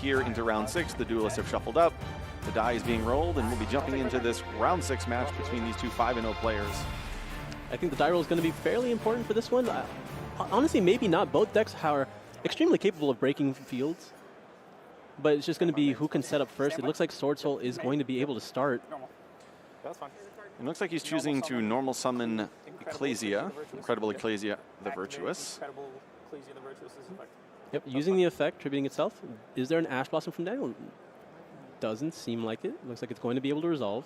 here into round 6. The duelists have shuffled up. The die is being rolled, and we'll be jumping into this round 6 match between these two 5-0 players. I think the die roll is going to be fairly important for this one. Honestly, maybe not. Both decks are extremely capable of breaking fields, but it's just going to be who can set up first. It looks like Swordsoul is going to be able to start. That's fine. It looks like he's choosing to normal summon Ecclesia, Incredible Ecclesia the Virtuous. Incredible Ecclesia the Virtuous is effective. Yep, using the effect, tributing itself. Is there an Ash Blossom from Daniel? Doesn't seem like it. Looks like it's going to be able to resolve.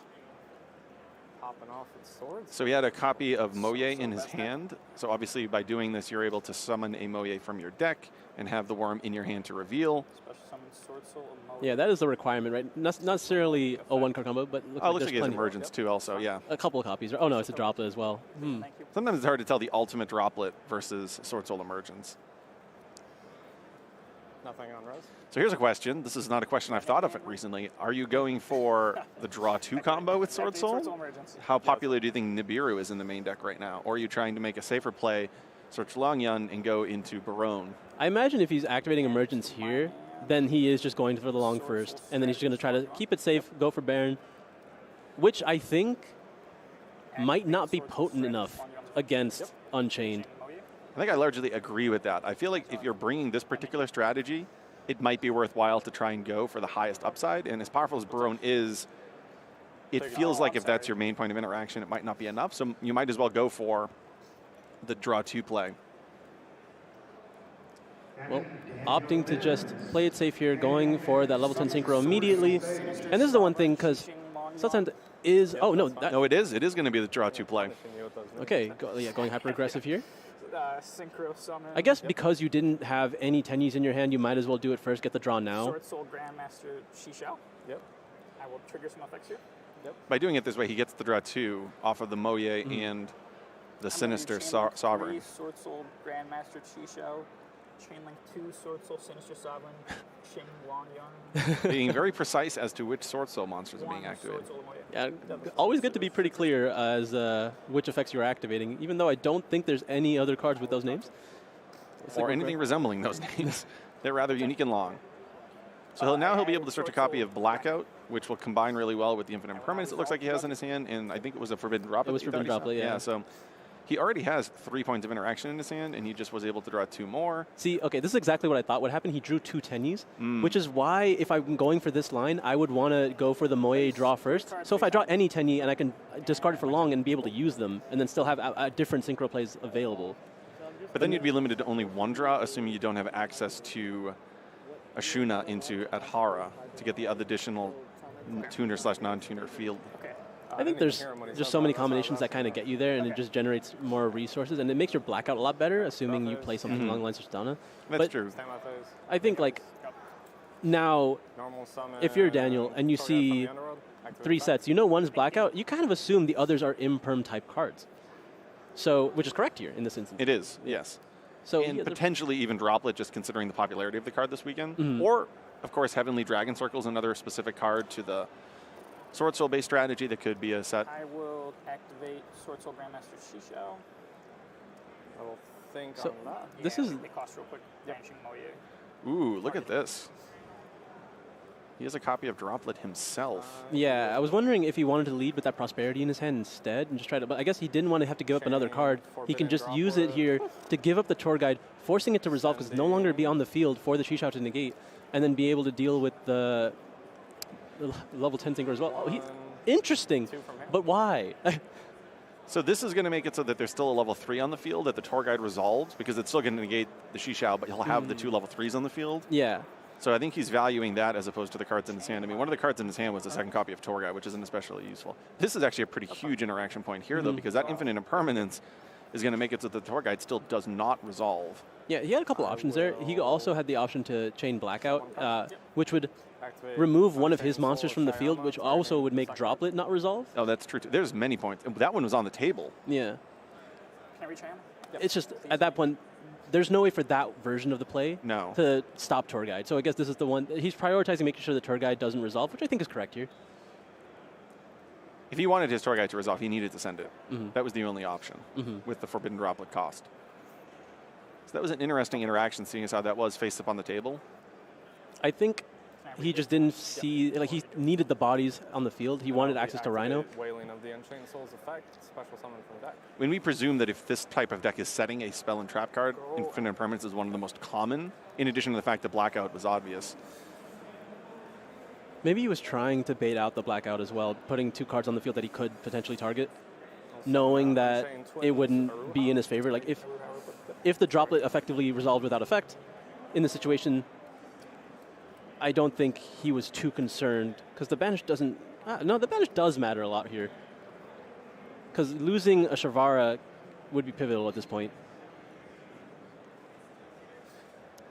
Popping off with swords. So he had a copy of Moye in his hand. So obviously by doing this, you're able to summon a Moye from your deck and have the worm in your hand to reveal. Special summon Swordsoul and modo. Yeah, that is the requirement, right? Not necessarily a one-card combo, but Looks like he has Emergence too also, yeah. A couple of copies. Oh no, it's a droplet as well. Thank you. Sometimes it's hard to tell the ultimate droplet versus Swordsoul Emergence. Nothing on Rose. So here's a question. This is not a question I've thought of recently. Are you going for the draw 2 combo with Swordsoul? How popular do you think Nibiru is in the main deck right now? Or are you trying to make a safer play, search Longyun, and go into Barone? I imagine if he's activating Emergence here, then he is just going for the long first, and then he's going to try to keep it safe, go for Baron, which I think might not be potent enough against Unchained. I think I largely agree with that. I feel like if you're bringing this particular strategy, it might be worthwhile to try and go for the highest upside. And as powerful as Barone is, it feels like if that's your main point of interaction, it might not be enough. So you might as well go for the draw 2 play. Well, opting to just play it safe here, going for that level 10 synchro immediately. And this is the one thing, because sometimes is... Oh, no. No, it is. It is going to be the draw 2 play. Okay, going hyper-aggressive here. Synchro summon. I guess because you didn't have any tennies in your hand, you might as well do it first, get the draw now. Swordsoul Grandmaster Shishao. Yep. I will trigger some effects here. Yep. By doing it this way, he gets the draw 2 off of the Moye and the Sinister Sovereign. Swordsoul Grandmaster Shishao. Chainlink 2 Swordsoul Sinister Sovereign. Shing Longyun. Being very precise as to which Swordsoul monsters are being activated. Yeah, always good to be pretty clear as which effects you're activating, even though I don't think there's any other cards with those names. Or anything resembling those names. They're rather unique and long. So now he'll be able to search a copy of Blackout, which will combine really well with the Infinite Impermanence it looks like he has in his hand, and I think it was a Forbidden Droplet. It was Forbidden Droplet, yeah. So he already has 3 points of interaction in his hand, and he just was able to draw 2 more. See, okay, this is exactly what I thought would happen. He drew 2 tennies, which is why if I'm going for this line, I would want to go for the Moye draw first. So if I draw any tenny and I can discard it for long and be able to use them, and then still have different synchro plays available. But then you'd be limited to only 1 draw, assuming you don't have access to Ashuna into Adhara to get the additional tuner/non-tuner field. I think there's just so many combinations that kind of get you there, and it just generates more resources, and it makes your Blackout a lot better, assuming you play something along the lines of Sidao. That's true. I think, like, now, if you're Daniel and you see 3 sets, you know one's Blackout, you kind of assume the others are Imperm type cards. So, which is correct here in this instance. It is, yes. So and potentially even Droplet, just considering the popularity of the card this weekend. Or, of course, Heavenly Dragon Circle is another specific card to the Swordsoul based strategy that could be a set. I will activate Swordsoul Grandmaster Shishao. I will think so on that. This is... They cost real quick. Vanishing Moye. Ooh, look at this. He has a copy of Droplet himself. Yeah, I was wondering if he wanted to lead with that Prosperity in his hand instead and just try to... But I guess he didn't want to have to give up another card. He can just use it here to give up the Tour Guide, forcing it to resolve because it's no longer be on the field for the Shishao to negate, and then be able to deal with the level 10 Thinker as well. Oh, interesting, but why? So this is going to make it so that there's still a level 3 on the field that the Tour Guide resolves, because it's still going to negate the Shishao, but he'll have the 2 level 3s on the field. Yeah. So I think he's valuing that as opposed to the cards in his hand. I mean, one of the cards in his hand was the second copy of Tour Guide, which isn't especially useful. This is actually a pretty huge interaction point here, though, because that Infinite Impermanence is going to make it so that the Tour Guide still does not resolve. Yeah, he had a couple options there. He also had the option to chain Blackout, which would remove one of his monsters from the field, which also would make Droplet not resolve. Oh, that's true, too. There's many points. That one was on the table. Yeah. Can I reach him? It's just, at that point, there's no way for that version of the play to stop Tour Guide. So I guess this is the one. He's prioritizing making sure the Tour Guide doesn't resolve, which I think is correct here. If he wanted his Tour Guide to resolve, he needed to send it. That was the only option with the Forbidden Droplet cost. So that was an interesting interaction, seeing as how that was face up on the table. I think he just didn't see, like he needed the bodies on the field. He wanted access to Rhino. Wailing of the Unchained Soul's effect, special summon from deck. When we presume that if this type of deck is setting a spell and trap card, Infinite Impermanence is one of the most common, in addition to the fact that Blackout was obvious. Maybe he was trying to bait out the Blackout as well, putting 2 cards on the field that he could potentially target, knowing that it wouldn't be in his favor. Like if the droplet effectively resolved without effect, in the situation, I don't think he was too concerned, because the banish doesn't... no, the banish does matter a lot here. Because losing a Shavara would be pivotal at this point.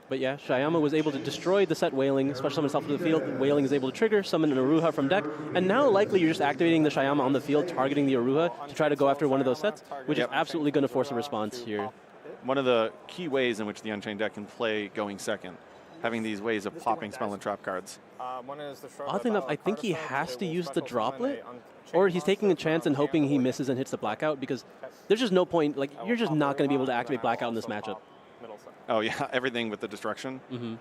But yeah, Shyama was able to destroy the set Wailing, special summon itself to the field. Wailing is able to trigger, summon an Aruha from deck, and now likely you're just activating the Shyama on the field, targeting the Aruha to try to go after one of those sets, which is absolutely going to force a response here. One of the key ways in which the Unchained deck can play going second, having these ways of popping spell and trap cards. Oddly enough, I think he has to use the droplet, or he's taking a chance and hoping he misses and hits the Blackout, because there's just no point, like, you're just not going to be able to activate Blackout in this matchup. Oh yeah, everything with the destruction. Mm-hmm.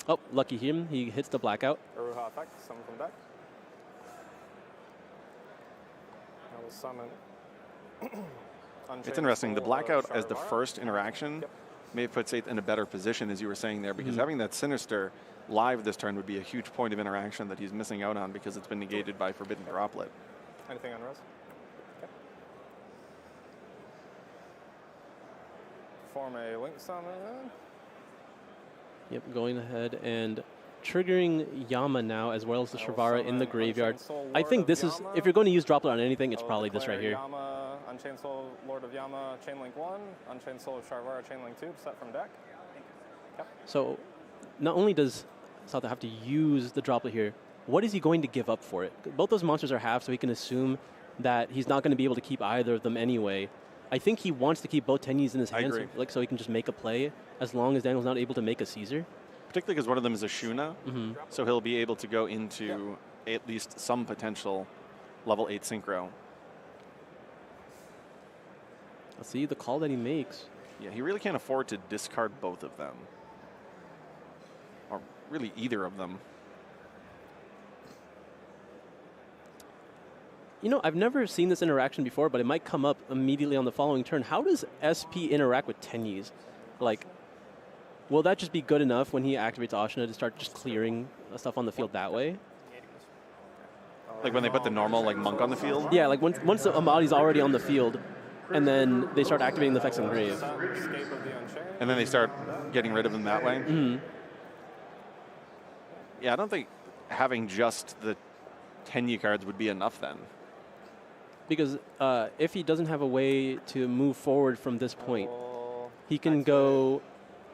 Oh, lucky him, he hits the Blackout. Aruha effect, summon from deck. I will summon. It's interesting, the Blackout as the first interaction may have put Sathe in a better position, as you were saying there, because having that Sinister live this turn would be a huge point of interaction that he's missing out on because it's been negated by Forbidden Droplet. Anything on Rose? Okay. Form a Link Summon. Yep, going ahead and triggering Yama now, as well as the Shavara in the graveyard. I think this is, if you're going to use Droplet on anything, it's probably this right here. Yama, Unchained Soul, Lord of Yama, Chainlink 1, Unchained Soul of Shavara, Chainlink 2, set from deck. Yep. So, not only does Sathe have to use the Droplet here, what is he going to give up for it? Both those monsters are half, so he can assume that he's not going to be able to keep either of them anyway. I think he wants to keep both Tenyis in his hands, so he can just make a play, as long as Daniel's not able to make a Caesar. Particularly because one of them is a Shuna, so he'll be able to go into at least some potential level 8 synchro. Let's see the call that he makes. Yeah, he really can't afford to discard both of them. Or really either of them. You know, I've never seen this interaction before, but it might come up immediately on the following turn. How does SP interact with Tenyis? Like, will that just be good enough when he activates Ashina to start just clearing stuff on the field that way? Like when they put the normal like monk on the field? Yeah, like once the Amadi's already on the field, and then they start activating the effects in Grave. And then they start getting rid of them that way? Yeah, I don't think having just the Tenyi cards would be enough then. Because if he doesn't have a way to move forward from this point, he can go...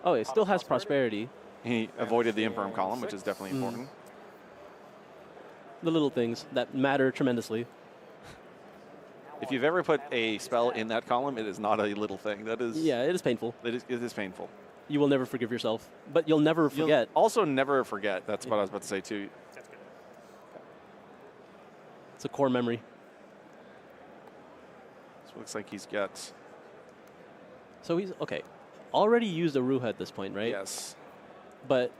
Oh, it still has Prosperity. He avoided the Imperm column, which is definitely important. The little things that matter tremendously. If you've ever put a spell in that column, it is not a little thing. That is... Yeah, it is painful. It is painful. You will never forgive yourself, but you'll never forget. You'll also never forget. That's what I was about to say, too. That's good. It's a core memory. So it looks like he's got... So he's, okay, already used Aruha at this point, right? Yes. But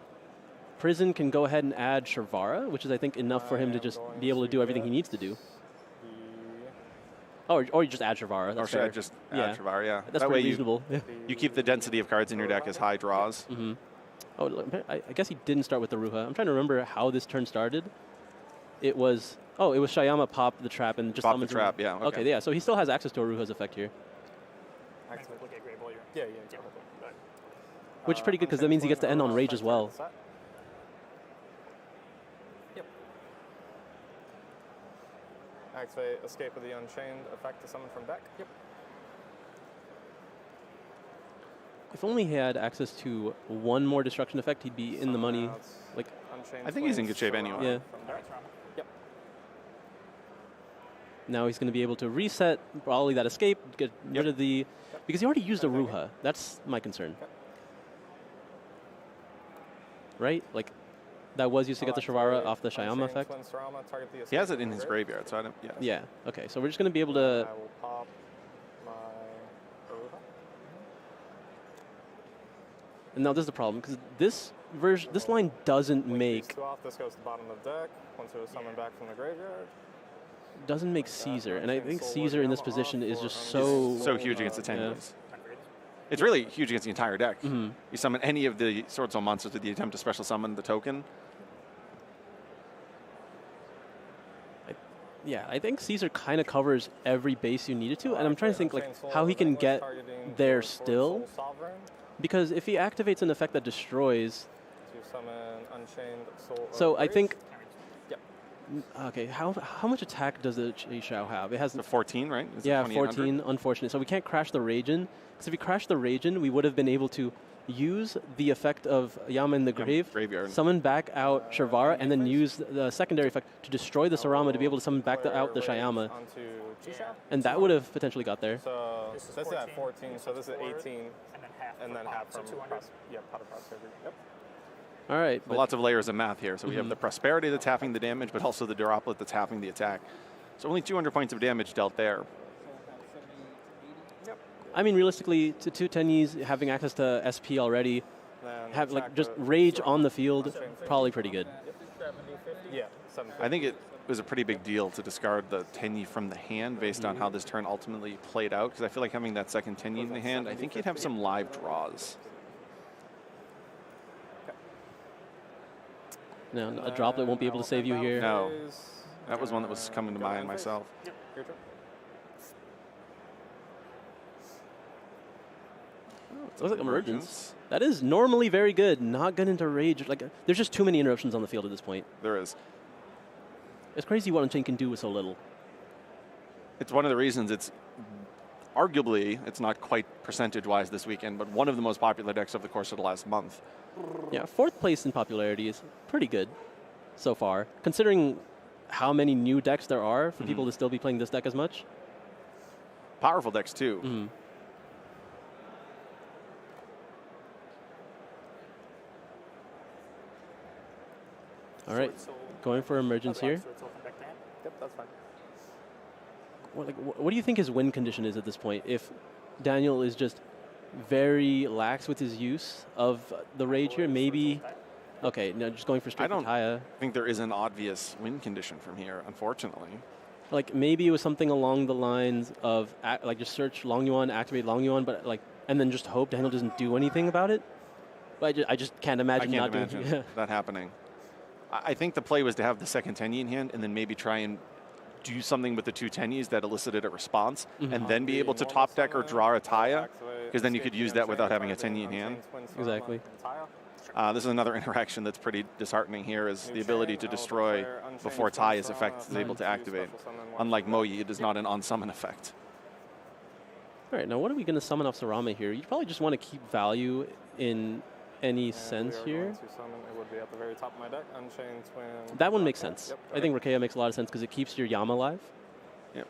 Prison can go ahead and add Shavara, which is, I think, enough for him to just be able to do everything he needs to do. Oh, or you just add Shavara. Or should I just add Shavara, yeah. That's that pretty way reasonable. You keep the density of cards in your deck as high draws. Oh, I guess he didn't start with the Aruha. I'm trying to remember how this turn started. It was... Oh, it was Shyama pop the trap and just pop the trap, yeah. Okay, yeah, so he still has access to Aruha's effect here. Yeah. Which is pretty good, because that means he gets to end on Rage as well. Yep. Activate Escape of the Unchained effect to summon from deck. Yep. If only he had access to one more destruction effect, he'd be in the money. Like, I think he's in good shape anyway. Yeah. Yep. Now he's going to be able to reset probably that escape, get rid of the... Because he already used Aruha. That's my concern. Right? Like, that was used to get the Shavara off the Shyama effect. He has it in his graveyard, so I don't... Yeah. Yeah, okay. So we're just going to be able to... I will pop my Aruha. Now this is the problem, because this line doesn't make... Two off, this goes to the bottom of the deck. Once it was summoned back from the graveyard. Doesn't make Caesar, and I think Caesar in this position is just so huge against the 10 years. It's really huge against the entire deck. You summon any of the Swordsoul monsters with the attempt to special summon the token. Yeah, I think Caesar kind of covers every base you needed to, and I'm trying to think like how he can get there still. Because if he activates an effect that destroys... Unchained Soul. So I think... Okay, how much attack does the Chixiao have? It has... 14, right? Yeah, 14, unfortunate. So we can't crash the Ragin. Because if we crash the Ragin, we would have been able to use the effect of Yama in the graveyard, summon back out Sharvara, and then use the secondary effect to destroy the Sarama to be able to summon back out the Shayama. And that would have potentially got there. So this is at 14, so this is 18, and then half from Pot of Prosperity. Yep. All right. So lots of layers of math here. So we have the Prosperity that's halving the damage, but also the Droplet that's halving the attack. So only 200 points of damage dealt there. I mean, realistically, to 2 Tenyis having access to SP already, have like just rage on the field, probably pretty good. Yeah, I think it was a pretty big deal to discard the Tenyi from the hand based on how this turn ultimately played out, because I feel like having that second Tenyi in the hand, I think you'd have some live draws. No, a Droplet won't be able to save you here. No, that was one that was coming to mind myself. It looks like Emergence. That is normally very good. Not good into Rage. Like, there's just too many interruptions on the field at this point. There is. It's crazy what Unchained can do with so little. It's one of the reasons it's arguably, it's not quite percentage-wise this weekend, but one of the most popular decks over the course of the last month. Yeah, 4th place in popularity is pretty good so far, considering how many new decks there are for people to still be playing this deck as much. Powerful decks, too. All right, going for Emergence here. Yep, that's fine. What do you think his win condition is at this point? If Daniel is just very lax with his use of the Rage here, maybe... Okay, no, just going for straight Taya. I think there is an obvious win condition from here, unfortunately. Like, maybe it was something along the lines of, like, just search Long Yuan, activate Long Yuan, but, like, and then just hope Daniel doesn't do anything about it. But I just can't imagine not doing that happening. I think the play was to have the second Tenyi in hand and then maybe try and do something with the 2 Tenyis that elicited a response and then be able to top deck or draw a Taya, because then you could use that without having a Tenyi in hand. Exactly. This is another interaction that's pretty disheartening here, is the ability to destroy before Taya's effect is able to activate. Unlike Moyi, it is not an on-summon effect. All right, now what are we going to summon off Sarama here? You probably just want to keep value in any sense here. It would be at the very top of my deck. Unchained Twin. That one makes sense. Yep, I think Rakeya makes a lot of sense because it keeps your Yama alive. Yep.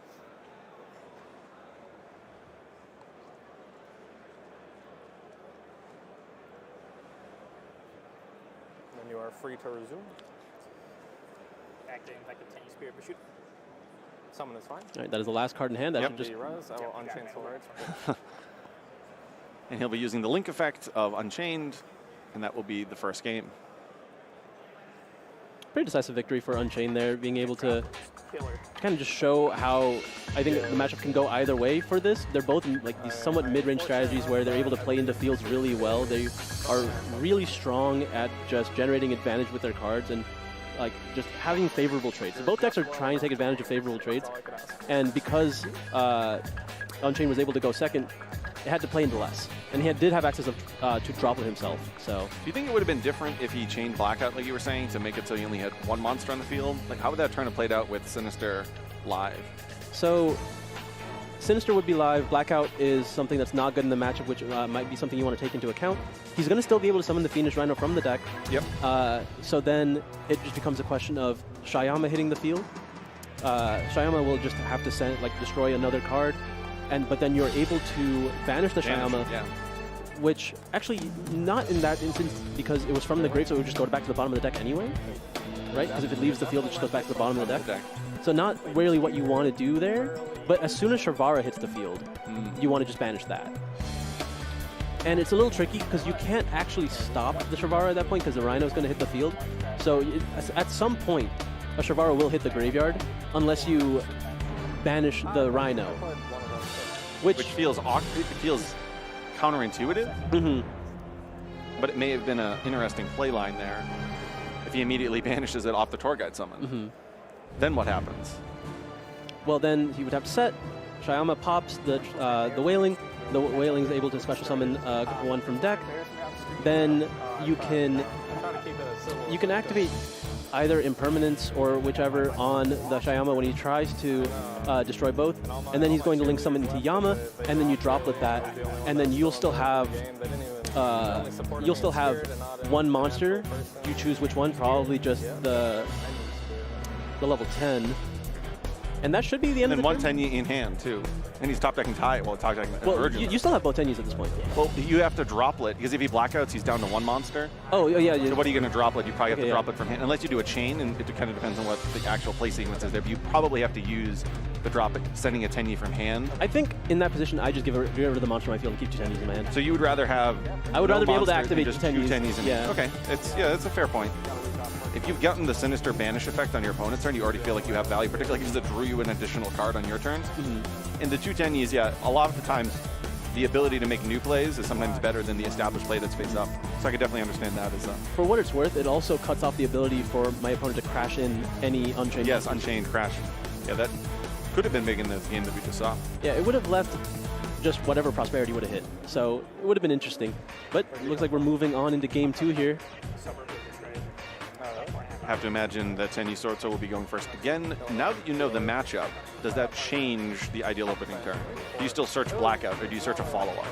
Then you are free to resume. Activating like a Tenyi Spirit Pursuit. Summon is fine. All right, that is the last card in hand. That should just... I will Unchained Soul. And he'll be using the link effect of Unchained, and that will be the first game. Pretty decisive victory for Unchained there, being able to kind of just show how I think the matchup can go either way for this. They're both like these somewhat mid-range strategies where they're able to play into fields really well. They are really strong at just generating advantage with their cards and like just having favorable trades. So both decks are trying to take advantage of favorable trades, and because Unchained was able to go second, it had to play into less. And he did have access to Droplet himself, so... Do you think it would have been different if he chained Blackout, like you were saying, to make it so he only had one monster on the field? Like, how would that turn have played out with Sinister live? So, Sinister would be live. Blackout is something that's not good in the matchup, which might be something you want to take into account. He's going to still be able to summon the Fiendish Rhino from the deck. Yep. So then it just becomes a question of Shayama hitting the field. Shayama will just have to destroy another card. But then you're able to banish the Shayama, which actually not in that instance because it was from the grave, so it would just go back to the bottom of the deck anyway, right? Because if it leaves the field, it just goes back to the bottom of the deck. So not really what you want to do there, but as soon as Sharvara hits the field, you want to just banish that. And it's a little tricky because you can't actually stop the Shavara at that point because the Rhino is going to hit the field. So at some point, a Shavara will hit the graveyard unless you banish the Rhino. Which feels awkward. It feels counterintuitive. Mm-hmm. But it may have been an interesting play line there. If he immediately banishes it off the tour guide summon, Mm-hmm. then what happens? Well, then he would have to set. Shyama pops the Wailing. The Wailing is able to special summon one from deck. Then you can activate either Impermanence or whichever on the Shyama when he tries to destroy both, and then he's going to link summon into Yama, and then you droplet that, and then you'll still have one monster. You choose which one, probably just the level 10. And that should be the end of the turn. turn. And one Tenyi in hand, too. And he's top decking Tie. Well, top decking Well, Virgin. you still have both Tenyis at this point. Well, you have to droplet, because if he blackouts, he's down to one monster. Oh, yeah. So what are you going to droplet? You probably have to yeah. droplet from hand. Unless you do a chain, and it kind of depends on what the actual play sequence is there. But you probably have to use the drop it, sending a Tenyi from hand. I think in that position, I just get rid of the monster on my field and keep 2 Tenyis in my hand. So you would rather have I would rather be able to activate just 2 Tenyis. 2 Tenyis in Yeah. Okay, that's a fair point. If you've gotten the Sinister Banish effect on your opponent's turn, you already feel like you have value, particularly because it drew you an additional card on your turn. Mm-hmm. In the 2 Tenyis, yeah, a lot of the times, the ability to make new plays is sometimes better than the established play that's face up. So I could definitely understand that as For what it's worth, it also cuts off the ability for my opponent to crash in any Unchained. Yes, Unchained crash. Yeah, that could have been big in this game that we just saw. Yeah, it would have left just whatever Prosperity would have hit. So it would have been interesting. But it looks like we're moving on into game 2 here. I have to imagine that Tenyi Swordsoul will be going first again. Now that you know the matchup, does that change the ideal opening turn? Do you still search Blackout, or do you search a follow-up?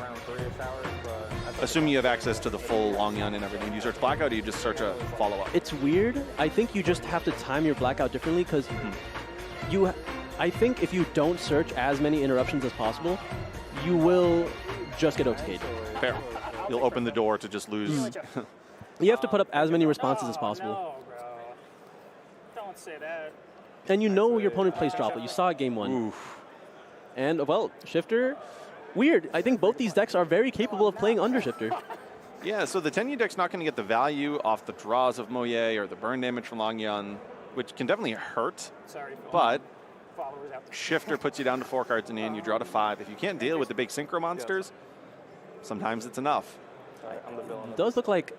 Assuming you have access to the full Longyan and everything, do you search Blackout, or do you just search a follow-up? It's weird. I think you just have to time your Blackout differently because I think if you don't search as many interruptions as possible, you will just get Tcg'd. Fair. You'll open the door to just lose. You have to put up as many responses as possible. No, bro. Don't say that. And you know your opponent plays Droplet. You saw it game 1. Oof. And, well, Shifter, weird. I think both these decks are very capable of playing under Shifter. Yeah, so the Tenyi deck's not going to get the value off the draws of Moye or the burn damage from Longyan, which can definitely hurt. Sorry, Phil. But Followers out there. Shifter puts you down to 4 cards in hand, you draw to 5. If you can't deal with the big synchro monsters, sometimes it's enough. It does look like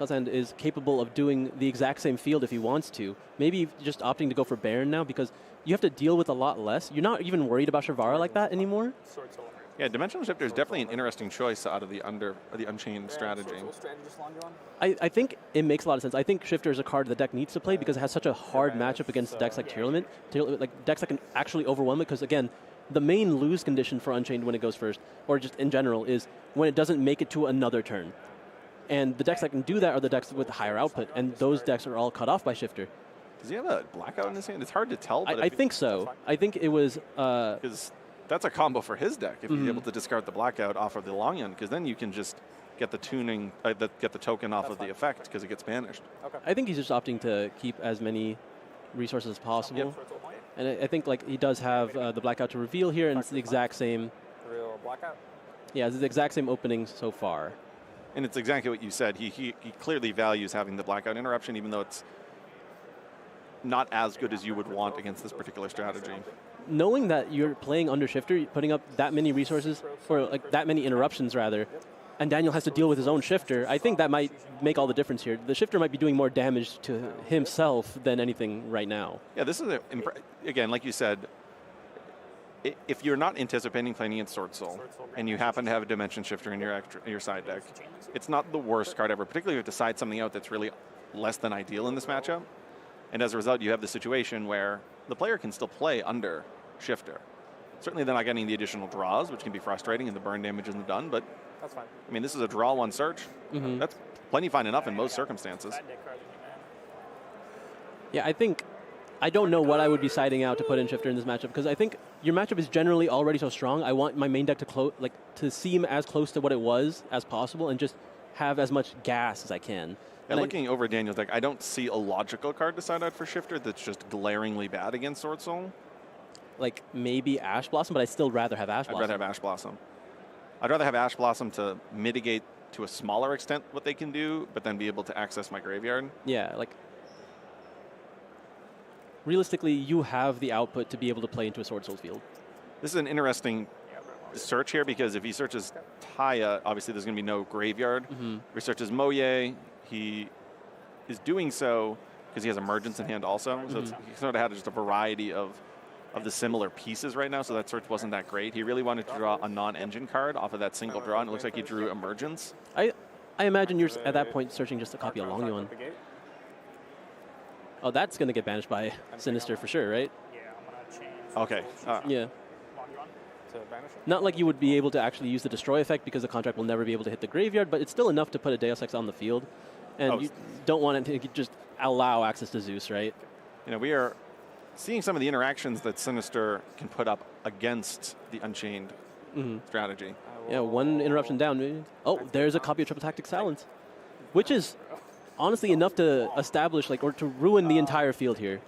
Sathe is capable of doing the exact same field if he wants to. Maybe just opting to go for Baron now because you have to deal with a lot less. You're not even worried about Shavara like that anymore. Swordsoul. Yeah, Dimensional Shifter is definitely an interesting choice out of the Unchained strategy. Swordsoul strategy just longer on. I think it makes a lot of sense. I think Shifter is a card the deck needs to play because it has such a hard matchup against decks like Tearlament, like decks that can actually overwhelm it. Because again, the main lose condition for Unchained when it goes first, or just in general, is when it doesn't make it to another turn. And the decks that can do that are the decks with higher output, and those decks are all cut off by Shifter. Does he have a Blackout in his hand? It's hard to tell. But I think so. I think it was... Because that's a combo for his deck, if he's able to discard the Blackout off of the Longyan, because then you can just get the tuning, get the token off of the effect, because it gets banished. I think he's just opting to keep as many resources as possible. Yep. And I think like he does have the Blackout to reveal here, and it's the exact same... Real Blackout? Yeah, it's the exact same opening so far. And it's exactly what you said. He clearly values having the Blackout interruption, even though it's not as good as you would want against this particular strategy. Knowing that you're playing under Shifter, putting up that many resources, or like that many interruptions rather, and Daniel has to deal with his own Shifter, I think that might make all the difference here. The Shifter might be doing more damage to himself than anything right now. Yeah, this is, again, like you said, if you're not anticipating playing against Swordsoul, and you happen to have a Dimension Shifter in your side deck, it's not the worst card ever, particularly if you decide something out that's really less than ideal in this matchup. And as a result, you have the situation where the player can still play under Shifter. Certainly they're not getting the additional draws, which can be frustrating, and the burn damage isn't done, but That's fine. I mean, this is a draw 1 search. That's plenty fine enough in most circumstances. Bad deck card, man. Yeah, I don't know what I would be siding out to put in Shifter in this matchup, because I think your matchup is generally already so strong. I want my main deck to seem as close to what it was as possible and just have as much gas as I can. And looking over Daniel's deck, I don't see a logical card to side out for Shifter that's just glaringly bad against Swordsoul. Like maybe Ash Blossom, but I'd still rather have Ash Blossom. I'd rather have Ash Blossom. I'd rather have Ash Blossom to mitigate to a smaller extent what they can do, but then be able to access my graveyard. Yeah, like realistically, you have the output to be able to play into a Swordsoul field. This is an interesting search here because if he searches Taya, obviously there's going to be no graveyard. If he searches Moye, he is doing so because he has Emergence in hand also. So he sort of had just a variety of the similar pieces right now, so that search wasn't that great. He really wanted to draw a non-engine card off of that single draw, and it looks like he drew Emergence. I imagine you're at that point searching just a copy of Longyuan. Oh, that's going to get banished by Sinister for sure, right? Yeah, I'm gonna change. Okay. Yeah. To banish it? Not like you would be able to actually use the destroy effect because the contract will never be able to hit the graveyard, but it's still enough to put a Deus Ex on the field. And you don't want it to just allow access to Zeus, right? You know, we are seeing some of the interactions that Sinister can put up against the Unchained strategy. Yeah, one interruption down. Oh, there's a copy of Triple Tactic Silence, which is honestly enough to establish, like, or to ruin the entire field here.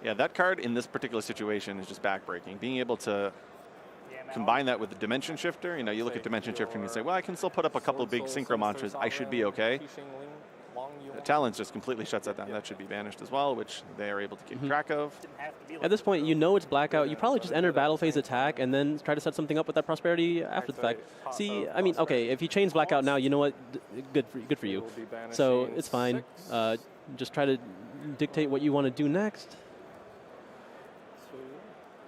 Yeah, that card in this particular situation is just backbreaking. Being able to combine that with the Dimension Shifter, you know, you look at Dimension Shifter and you say, well, I can still put up a couple big Synchro Mantras. I should be okay. Talons just completely shuts that down. That should be banished as well, which they are able to keep track of. At this point, you know it's blackout. You probably just enter battle phase attack and then try to set something up with that prosperity after the fact. See, I mean, okay, if he chains blackout now, you know what? Good for you. So it's fine. Just try to dictate what you want to do next.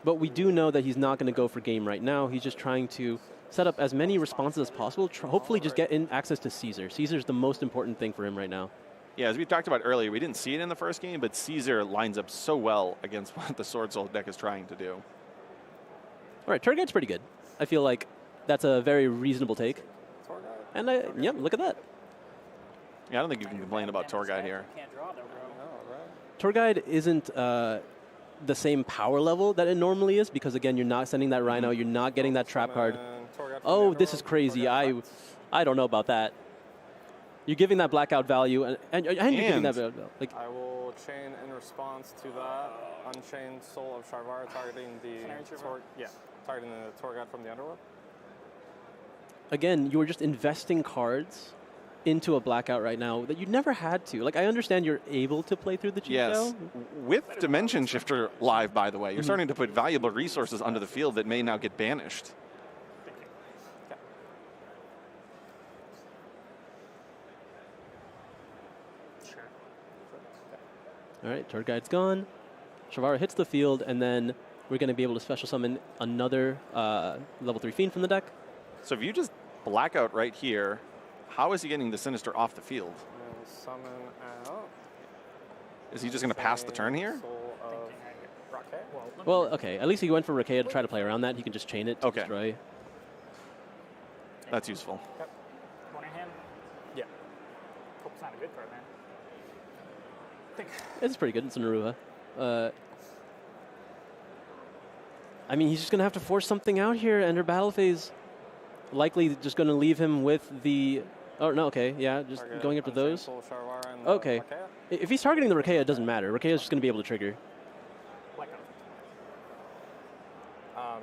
But we do know that he's not going to go for game right now. He's just trying to set up as many responses as possible. Hopefully just get in access to Caesar. Caesar's the most important thing for him right now. Yeah, as we talked about earlier, we didn't see it in the first game, but Caesar lines up so well against what the Swordsoul deck is trying to do. All right, Turget's pretty good. I feel like that's a very reasonable take. And yeah, look at that. Yeah, I don't think you can complain about Tour Guide here. Tour Guide isn't the same power level that it normally is because, again, you're not sending that Rhino, you're not getting that trap card. Oh, this is crazy. I don't know about that. You're giving that blackout value, and you're giving that value. Like, I will chain in response to that Unchained Soul of Sharvara targeting the Tour Guide from the Underworld. Again, you're just investing cards into a blackout right now that you never had to. Like, I understand you're able to play through the cheat Yes. With Dimension Shifter live, by the way, you're starting to put valuable resources onto the field that may now get banished. All right, Tour Guide's gone. Sharvara hits the field, and then we're going to be able to special summon another level 3 Fiend from the deck. So if you just blackout right here, how is he getting the Sinister off the field? Summon out. Is he just going to pass the turn here? Well, okay, at least he went for Rakea to try to play around that. He can just chain it to destroy. That's useful. Yep. One in hand? Yeah. Hope it's not a good card, man. It's pretty good. It's an Aruha. I mean, he's just going to have to force something out here, enter battle phase. Likely just going to leave him with the... Oh, no, okay, yeah, just going after those. Okay. If he's targeting the Rakea, it doesn't matter. Rakea's just going to be able to trigger.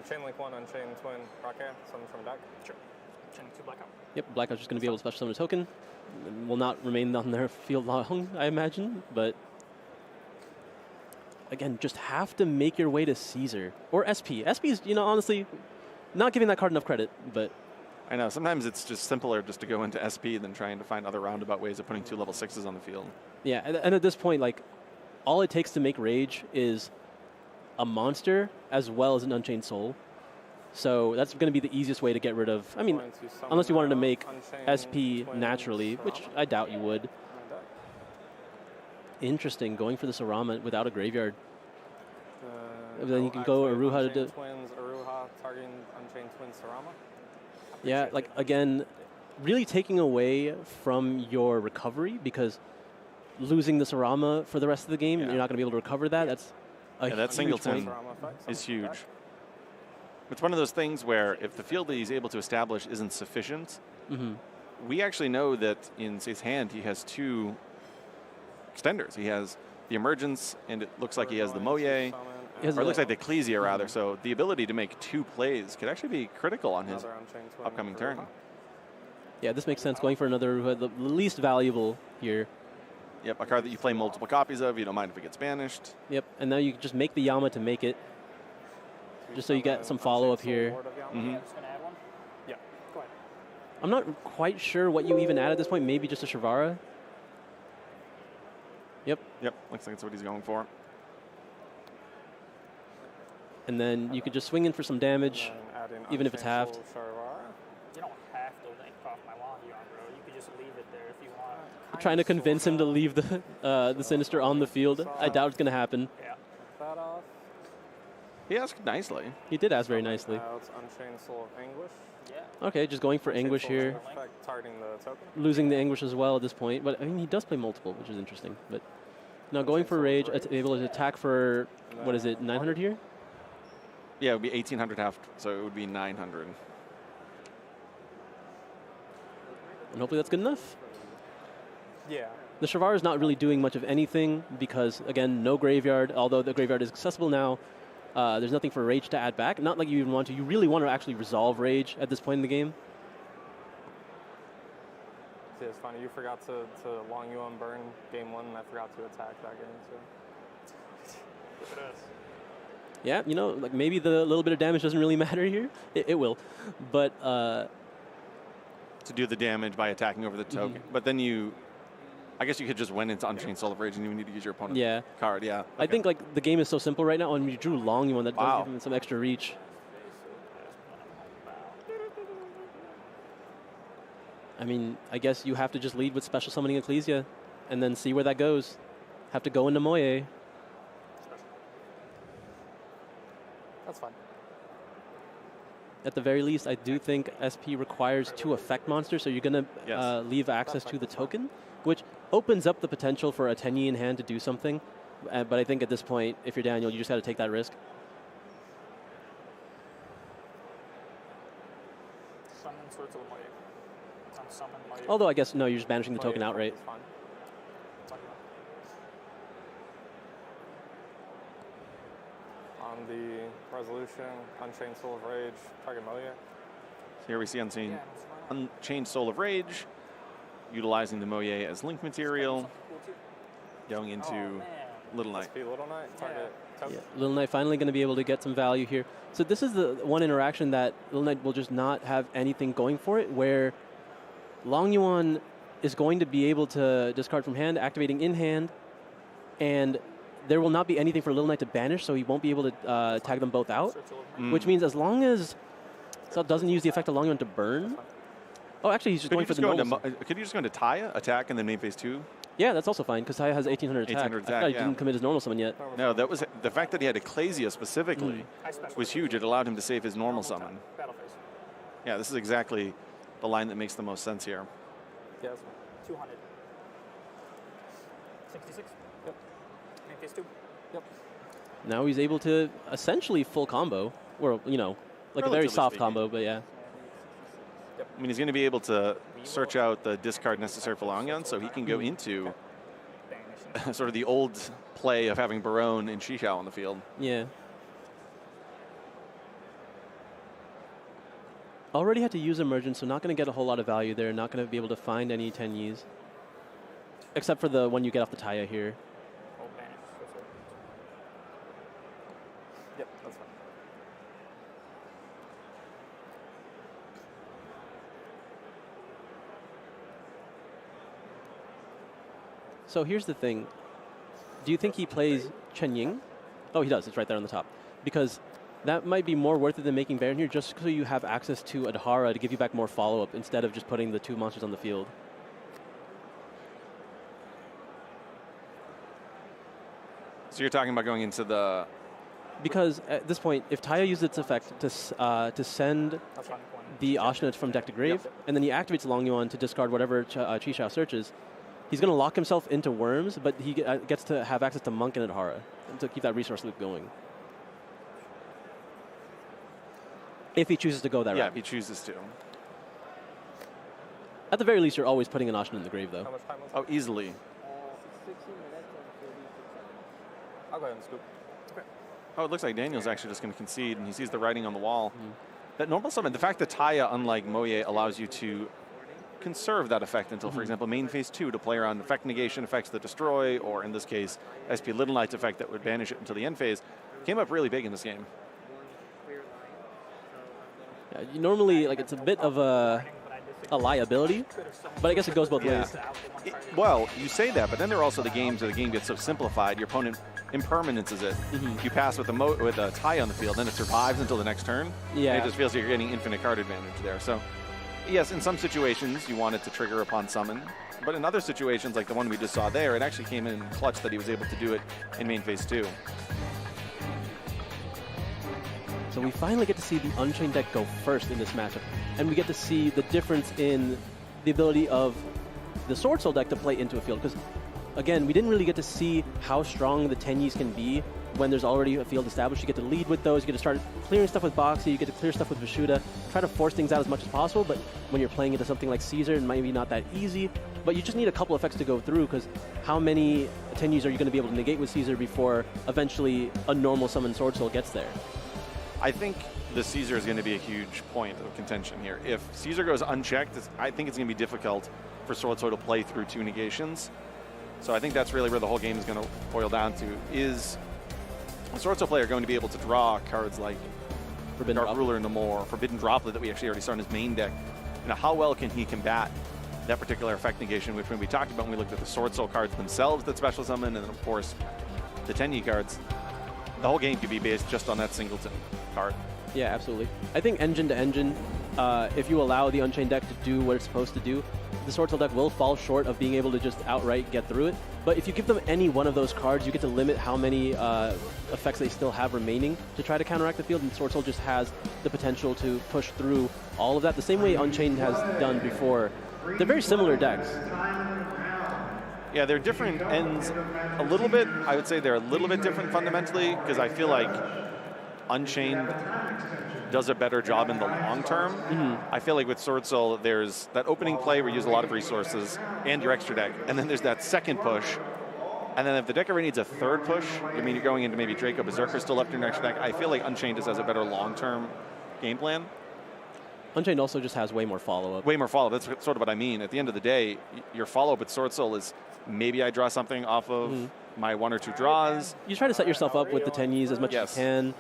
Chainlink 1, Unchained Twin, Rakea, summon from deck. Sure. Chainlink 2 blackout. Yep, Blackout's just going to be able to special summon a token. Will not remain on their field long, I imagine, but... Again, just have to make your way to Caesar. Or SP. SP is, you know, honestly, not giving that card enough credit, but... I know, sometimes it's just simpler just to go into SP than trying to find other roundabout ways of putting 2 level 6s on the field. Yeah, and at this point, like, all it takes to make Rage is a monster as well as an Unchained Soul. So that's going to be the easiest way to get rid of... I mean, unless you wanted to make SP naturally, which I doubt you would. Interesting, going for the Sarama without a graveyard. Then you can go Aruha to do... Twins, Aruha, targeting Unchained Twins, Sarama. Yeah, like, again, really taking away from your recovery because losing the Sarama for the rest of the game, you're not going to be able to recover that. That's a huge that singleton point. is huge. It's one of those things where if the field that he's able to establish isn't sufficient, we actually know that in his hand he has 2 extenders. He has the Emergence, and it looks like he has the Moye, has or it a- looks like the Ecclesia rather. So the ability to make 2 plays could actually be critical on his Another Unchained Twin upcoming for turn. Ruha. Yeah, this makes sense. Going for another Ruha, the least valuable here. Yep, a card that you play multiple copies of. You don't mind if it gets banished. Yep, and now you just make the Yama to make it, just so you get some follow-up here. Yeah, I'm just going to add one. Yeah. Go ahead. I'm not quite sure what you even add at this point. Maybe just a Shavara. Yep, Yep, looks like that's what he's going for. and then you could just swing in for some damage. And add in even if it's Unchained halved. Soul of Sharvara. You don't have to link off my Wagyu, bro. You could just leave it there if you want. Trying to convince him to leave the Sinister on the field. I doubt it's going to happen. Yeah. That off. He asked nicely. He did ask very nicely. Now it's Unchained Soul of Anguish. Yeah. Okay, just going for Unchained Anguish Soul here. of Effect, targeting the token. Losing the Anguish as well at this point. But I mean, he does play multiple, which is interesting. But now going for Rage, able to attack for, what is it, 900 here? Yeah, it would be 1800 half, so it would be 900. And hopefully that's good enough. Yeah. The Shavara is not really doing much of anything because, again, no graveyard. Although the graveyard is accessible now, there's nothing for Rage to add back. Not like you even want to. You really want to actually resolve Rage at this point in the game. See, it's funny. You forgot to Long Yuan burn game 1, and I forgot to attack that game, so. Look at us. Yeah, you know, like maybe the little bit of damage doesn't really matter here. It will. But To do the damage by attacking over the token. But then I guess you could just win into Unchained Soul of Rage and you need to use your opponent's yeah, card. Yeah. I think like the game is so simple right now, and you drew Long Yuan that Wow. does give him some extra reach. I mean, I guess you have to just lead with special summoning Ecclesia, and then see where that goes. Have to go into Moye. That's fine. At the very least, I do think SP requires 2 effect monsters, so you're going to Yes. leave access to the token, which opens up the potential for a Tenyi in hand to do something. But I think at this point, if you're Daniel, you just got to take that risk. Summon Swordsoul of Moye. Unsummon Moye. Although I guess, no, you're just banishing the Oh, token yeah, outright. it's fine. On the resolution, Unchained Soul of Rage, target Moya. So here we see Unchained, Yeah, that's fine. Unchained Soul of Rage, utilizing the Moye as link material, Something cool too. going into Oh, man. Little Knight. SP Little Knight, target token. Yeah, Little Knight finally going to be able to get some value here. So this is the one interaction that Little Knight will just not have anything going for it, where Long Yuan is going to be able to discard from hand, activating in hand, and there will not be anything for Little Knight to banish, so he won't be able to tag them both out, Swordsoul of Moye. which means as long as Sub doesn't use the effect of Long Yuan to burn. Oh, actually, he's just Could going you for just the go into, normal. could you just go into Taya, attack, and then main phase 2? Yeah, that's also fine, because Taya has 1800 attack. 1800 I forgot attack, he yeah. didn't commit his normal summon yet. No, that was the fact that he had Ecclesia specifically I special was huge. It allowed him to save his normal time. summon. Battle phase. Yeah, this is exactly the line that makes the most sense here. Yeah, that's fine. 200. 66. Yep. Main phase 2. Yep. Now he's able to essentially full combo, or, you know, like a very Relatively soft speaking. combo, but yeah. I mean, he's going to be able to search out the discard necessary for Long Yuan, so he can go into Banishing. sort of the old play of having Barone and Shishao on the field. Yeah. Already had to use Emergence, so not going to get a whole lot of value there. Not going to be able to find any Tenyis. Except for the one you get off the Taya here. Oh, banish. Swordsoul. Yep, that's fine. So here's the thing. Do you think he plays Chen Ying? Oh, he does. It's right there on the top. Because that might be more worth it than making Baron here, just so you have access to Adhara to give you back more follow-up instead of just putting the 2 monsters on the field. So you're talking about going into the... Because at this point, if Taya uses its effect to send That's fine. the Ashnat from deck to grave, and then he activates Long Yuan to discard whatever Chi-Shao searches, he's going to lock himself into worms, but he gets to have access to Monk and Adhara to keep that resource loop going. If he chooses to go that Yeah, route. if he chooses to. At the very least, you're always putting an Ashnat in the grave, though. How much time was Oh, easily. 16 minutes and 36 seconds. I'll go ahead and scoop. Oh, it looks like Daniel's actually just going to concede, and he sees the writing on the wall. That normal summon, the fact that Taya, unlike Moye, allows you to conserve that effect until, for example, main phase 2 to play around effect negation effects that destroy, or in this case, SP Little Knight's effect that would banish it until the end phase, came up really big in this game. Yeah, normally, like, it's a bit of a liability, but I guess it goes both ways. Well, you say that, but then there are also the games where the game gets so simplified, your opponent impermanences it. You pass with a tie on the field, then it survives until the next turn. Yeah. And it just feels like you're getting infinite card advantage there. So, yes, in some situations you want it to trigger upon summon, but in other situations, like the one we just saw there, it actually came in clutch that he was able to do it in main phase 2. So we finally get to see the Unchained deck go first in this matchup, and we get to see the difference in the ability of the Swordsoul deck to play into a field, because again, we didn't really get to see how strong the Tenyis can be when there's already a field established. You get to lead with those, you get to start clearing stuff with Boxy, you get to clear stuff with Vishuda, try to force things out as much as possible, but when you're playing into something like Caesar, it might be not that easy, but you just need a couple effects to go through, because how many Tenyis are you going to be able to negate with Caesar before eventually a normal summon Swordsoul gets there? I think the Caesar is going to be a huge point of contention here. If Caesar goes unchecked, I think it's going to be difficult for Swordsoul to play through 2 negations. So I think that's really where the whole game is going to boil down to. Is a Swordsoul player going to be able to draw cards like Dark Ruler and the more Forbidden Droplet that we actually already saw in his main deck? You know, how well can he combat that particular effect negation, which when we talked about when we looked at the Swordsoul cards themselves that special summon, and then of course the Tenyi cards, the whole game could be based just on that singleton card. Yeah, absolutely. I think engine to engine, if you allow the Unchained deck to do what it's supposed to do, the Swordsoul deck will fall short of being able to just outright get through it. But if you give them any one of those cards, you get to limit how many effects they still have remaining to try to counteract the field, and Swordsoul just has the potential to push through all of that, the same way Unchained has done before. They're very similar decks. Yeah, they're different ends a little bit. I would say they're a little bit different fundamentally, because I feel like Unchained does a better job in the long term. I feel like with Swordsoul, there's that opening play where you use a lot of resources and your extra deck, and then there's that second push. And then if the deck already needs a third push, I mean, you're going into maybe Draco Berserker still left in your extra deck. I feel like Unchained just has a better long-term game plan. Unchained also just has way more follow-up. Way more follow-up. That's sort of what I mean. At the end of the day, your follow-up with Swordsoul is maybe I draw something off of my 1 or 2 draws. You try to set yourself up with the Tenyis as much as you can,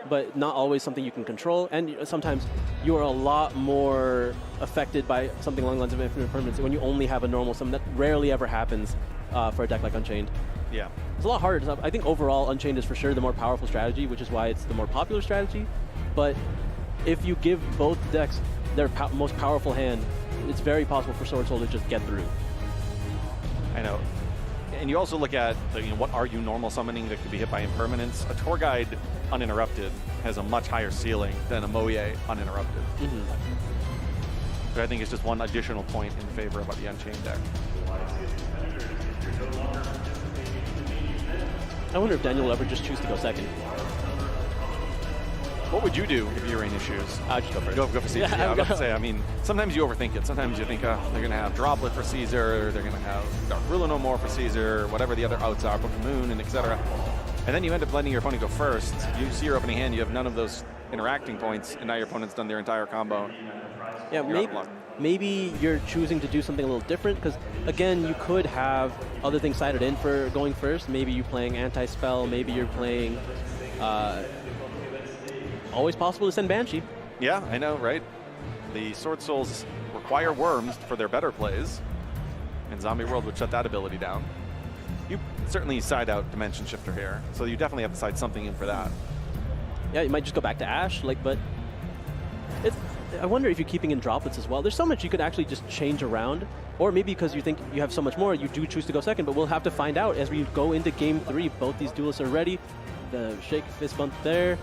but not always something you can control. And sometimes you are a lot more affected by something along the lines of infinite permanence when you only have a normal summon. That rarely ever happens for a deck like Unchained. Yeah. It's a lot harder. I think overall Unchained is for sure the more powerful strategy, which is why it's the more popular strategy. But if you give both decks their most powerful hand, it's very possible for Swordsoul to just get through. I know. And you also look at what are you normal summoning that could be hit by impermanence. A Tour Guide uninterrupted has a much higher ceiling than a Moye uninterrupted. So I think it's just one additional point in favor of the Unchained deck. I wonder if Daniel will ever just choose to go second. What would you do if you were in his shoes? I'd just go first. Go for Caesar. Yeah, I was about to say, I mean, sometimes you overthink it. Sometimes you think, they're going to have Droplet for Caesar, they're going to have Dark Ruler no more for Caesar, whatever the other outs are, Book of Moon, and etc. And then you end up letting your opponent go first. You see your opening hand, you have none of those interacting points, and now your opponent's done their entire combo. Yeah, maybe you're choosing to do something a little different, because again, you could have other things sided in for going first. Maybe you're playing anti-spell, maybe you're playing always possible to send Banshee. Yeah, I know, right? The Swordsouls require worms for their better plays, and Zombie World would shut that ability down. You certainly side out Dimension Shifter here, so you definitely have to side something in for that. Yeah, you might just go back to Ash, but I wonder if you're keeping in droplets as well. There's so much you could actually just change around, or maybe because you think you have so much more, you do choose to go second, but we'll have to find out as we go into Game 3. Both these duelists are ready. The Shake Fist Bump there.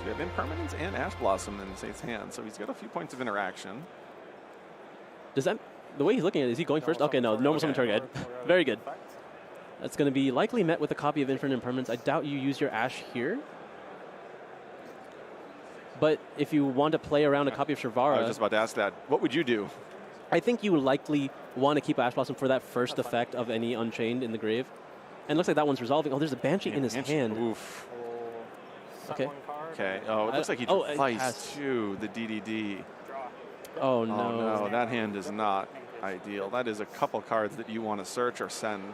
We have Impermanence and Ash Blossom in Saith's hand, so he's got a few points of interaction. Does that, the way he's looking at it, is he going first? Okay, no, normal summon Tour Guide. Very good. That's going to be likely met with a copy of Infinite Impermanence. I doubt you use your Ash here. But if you want to play around a copy of Sharvara... I was just about to ask that. What would you do? I think you would likely want to keep Ash Blossom for that first effect of any Unchained in the grave. And it looks like that one's resolving. Oh, there's a Banshee in his hand. Oof. set Okay. one card. Okay. Oh, it looks like he oh, drew it Vice passed. too. The DDD. Oh, Oh no. no, that hand is not ideal. That is a couple cards that you want to search or send.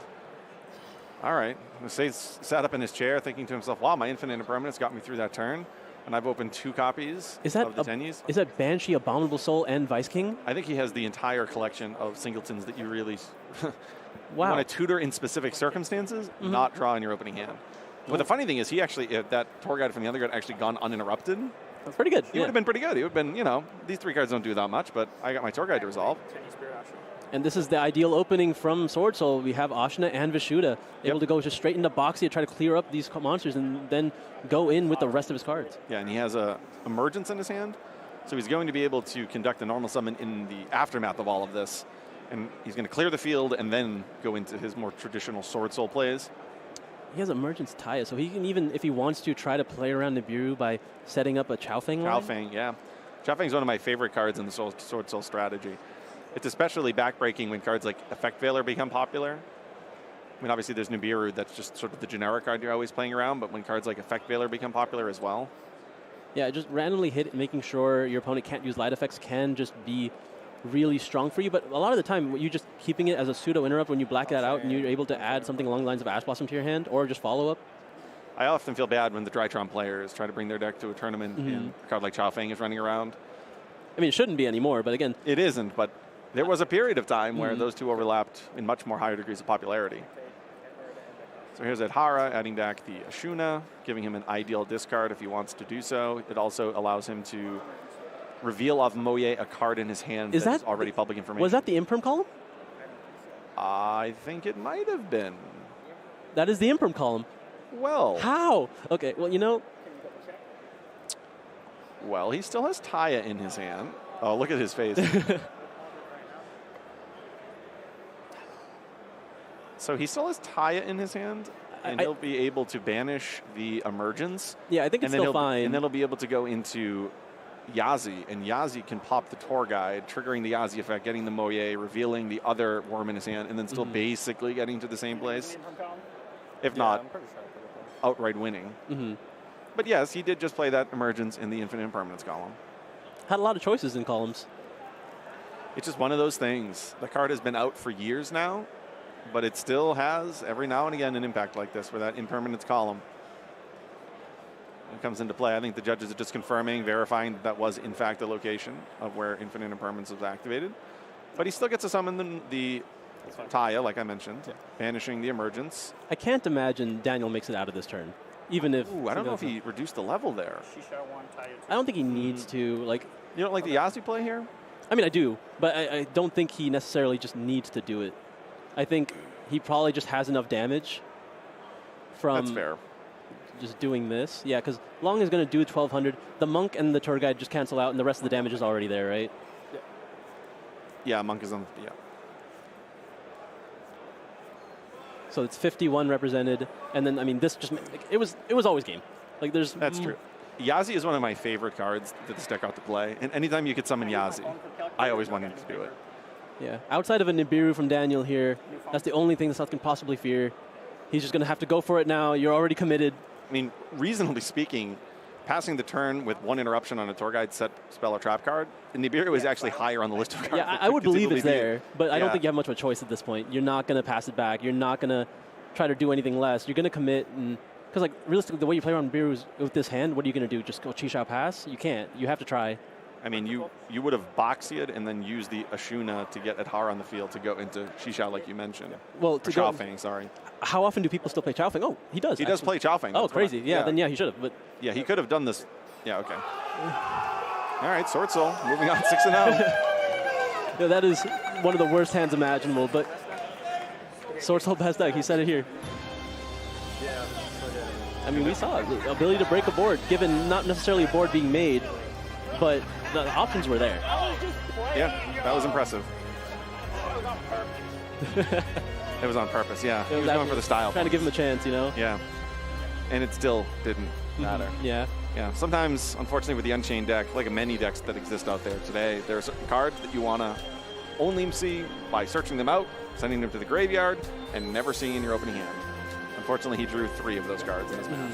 All right. Sathe's sat up in his chair thinking to himself, wow, my infinite impermanence got me through that turn. And I've opened 2 copies Is that of the Tenyis. Is that Banshee, Abominable Soul, and Vice King? I think he has the entire collection of singletons that you really Wow. want to tutor in specific circumstances, not draw in your opening hand. But the funny thing is, he actually, that tour guide from the other guard actually gone uninterrupted. That's pretty good. He would have been pretty good. He would have been, you know, these 3 cards don't do that much, but I got my tour guide to resolve. And this is the ideal opening from Swordsoul. We have Ashna and Vishuddha able to go just straight into Boxy to try to clear up these monsters and then go in with the rest of his cards. Yeah, and he has a emergence in his hand, so he's going to be able to conduct a normal summon in the aftermath of all of this. And he's going to clear the field and then go into his more traditional Swordsoul plays. He has Emergence Taya, so he can even, if he wants to, try to play around Nibiru by setting up a Chaofeng line. Chaofeng, yeah. Chaofeng's one of my favorite cards in the Swordsoul strategy. It's especially backbreaking when cards like Effect Veiler become popular. I mean, obviously there's Nibiru, that's just sort of the generic card you're always playing around, but when cards like Effect Veiler become popular as well. Yeah, just randomly hit, making sure your opponent can't use light effects can just be really strong for you, but a lot of the time you just keeping it as a pseudo interrupt when you black that out and you're able to add something along the lines of Ash Blossom to your hand or just follow up. I often feel bad when the Drytron players try to bring their deck to a tournament and a card like Chaofeng is running around. I mean, it shouldn't be anymore, but again, it isn't, but there was a period of time where those two overlapped in much more higher degrees of popularity. So here's Adhara adding back the Ashuna, giving him an ideal discard if he wants to do so. It also allows him to reveal off Moye a card in his hand that is already public information. Was that the Imperm column? I think it might have been. That is the Imperm column. Well. How? Okay, well, you know. Well, he still has Taya in his hand. Oh, look at his face. So he still has Taya in his hand, and he'll be able to banish the Emergence. Yeah, I think it's still fine. And then he'll be able to go into Yazi, and Yazi can pop the Tour Guide, triggering the Yazi effect, getting the Moye, revealing the other worm in his hand, and then still basically getting to the same place. If not, outright winning. But yes, he did just play that Emergence in the Infinite Impermanence column. Had a lot of choices in columns. It's just one of those things. The card has been out for years now, but it still has, every now and again, an impact like this, where that Impermanence column comes into play. I think the judges are just confirming, verifying that was, in fact, the location of where Infinite Impermanence was activated. But he still gets to summon the Taya, like I mentioned, banishing the Emergence. I can't imagine Daniel makes it out of this turn, even if... Ooh, I don't know if he reduced the level there. I don't think he needs to. Like, you don't like the Yazi play here? I mean, I do, but I don't think he necessarily just needs to do it. I think he probably just has enough damage from... That's fair. Just doing this. Yeah, because Long is going to do 1,200. The Monk and the Tour Guide just cancel out, and the rest of the damage is already there, right? Yeah, Monk is on... Yeah. So it's 51 represented, and then, I mean, this just... It was always game. Like, there's... That's true. Yazi is one of my favorite cards that this deck ought to play. And anytime you could summon Yazi, I always wanted to do it. Yeah. Outside of a Nibiru from Daniel here, that's the only thing the South can possibly fear. He's just going to have to go for it now. You're already committed. I mean, reasonably speaking, passing the turn with one interruption on a Tour Guide set spell or trap card, Nibiru is actually higher on the list of cards. Yeah, I would believe it's there, but I don't think you have much of a choice at this point. You're not going to pass it back. You're not going to try to do anything less. You're going to commit, and because like realistically, the way you play around Nibiru is with this hand, what are you going to do? Just go Chi-Shao pass? You can't. You have to try. I mean, you would have Boxied and then used the Ashuna to get Adhara on the field to go into Chi-Shao, like you mentioned. Well, to go... Chaofeng, sorry. How often do people still play Chaofeng? Oh, he does. He does play Chaofeng. Oh, crazy. Yeah, then he should have. But yeah, he could have done this. Yeah, okay. All right, Swordsoul, moving on 6-0. Yeah, that is one of the worst hands imaginable, but Swordsoul best deck. He said it here. Yeah. I mean, we saw it. The ability to break a board, given not necessarily a board being made, but the options were there. Yeah, that was impressive. It was on purpose, yeah. He was going for the style. Trying to give him a chance, you know? Yeah. And it still didn't matter. Yeah. Yeah. Sometimes, unfortunately, with the Unchained deck, like many decks that exist out there today, there are certain cards that you want to only see by searching them out, sending them to the graveyard, and never seeing in your opening hand. Unfortunately, he drew 3 of those cards in this match.